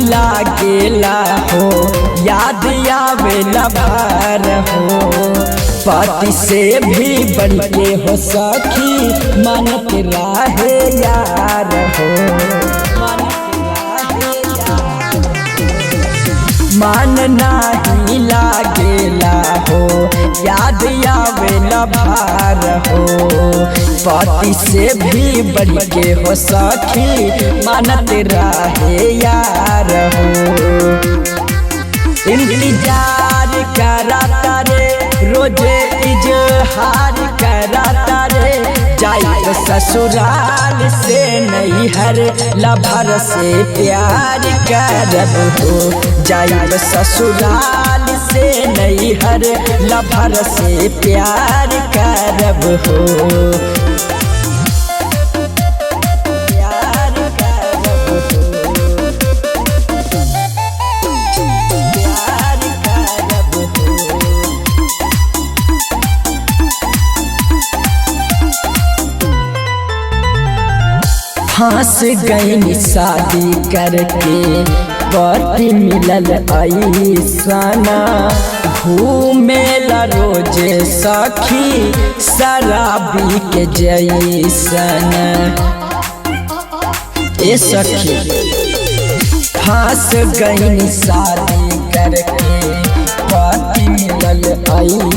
लागेला हो, याद आवेला भार हो। पति से भी बढ़ के हो सखी, मानत राहे यार हो। मन नहीं लागेला हो, याद आवेला भार हो। पति से भी बढ़ के हो सखी, मानत राहे यार हो। इंतजार कराता रे, रोजे इजहार कराता रे। जाई ससुराल से नैहर, लभर से प्यार करब हो। जाई ससुराल से नैहर, लभर से प्यार करब हो। फंस गई शादी करके, पति मिलल ऐसना। घूमेला रोजे सखी, शराबी के जैसन। ए सखी फंस गई शादी करके, पति मिलल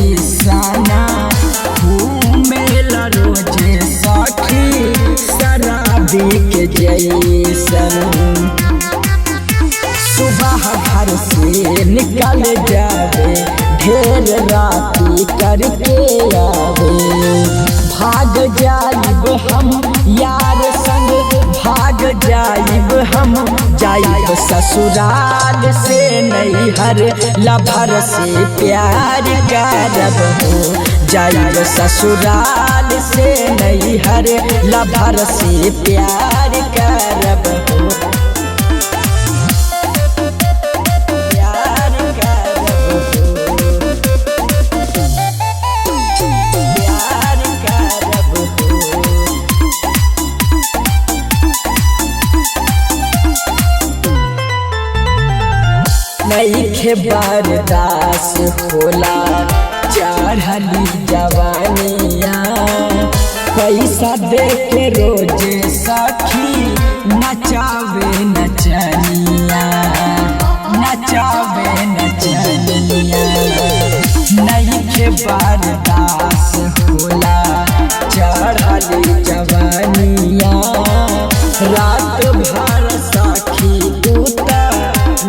ऐसना। घूमेला रोजे सखी, शराबी के जैसन। सुबह घर से निकल जावे, ढेर राती करके आवे। भाग जाइब हम यार संग, भाग जाइब हम। जाइब ससुराल से नैहर, लभर से प्यार करब हो। जाइब ससुराल से नैहर, लभर से प्यार करब हो। प्यार करब हो, प्यार करब हो। नइखे बर्दाश्त होला चढ़ली जवानिया। पैसा दे के रोजे सखी, नचावे नचनिया। नचावे नचनिया। नइखे बर्दाश्त होला चढ़ली जवानिया। रात भर सखी तूता,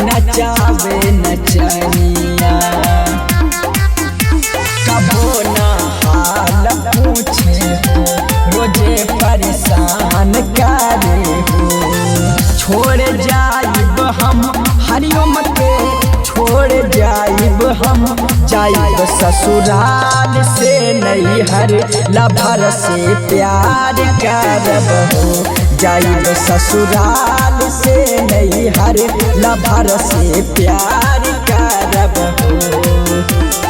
नचावे नचनिया। कबो ना हाल पूछे हो, रोजे परेशान करे हो। छोड़ जाइब हम हरिओम के, छोड़ जाइब हम। जाइब ससुराल से नैहर, लभर से प्यार करब हो। जाइब ससुराल से नैहर, लभर से प्यार करब हो।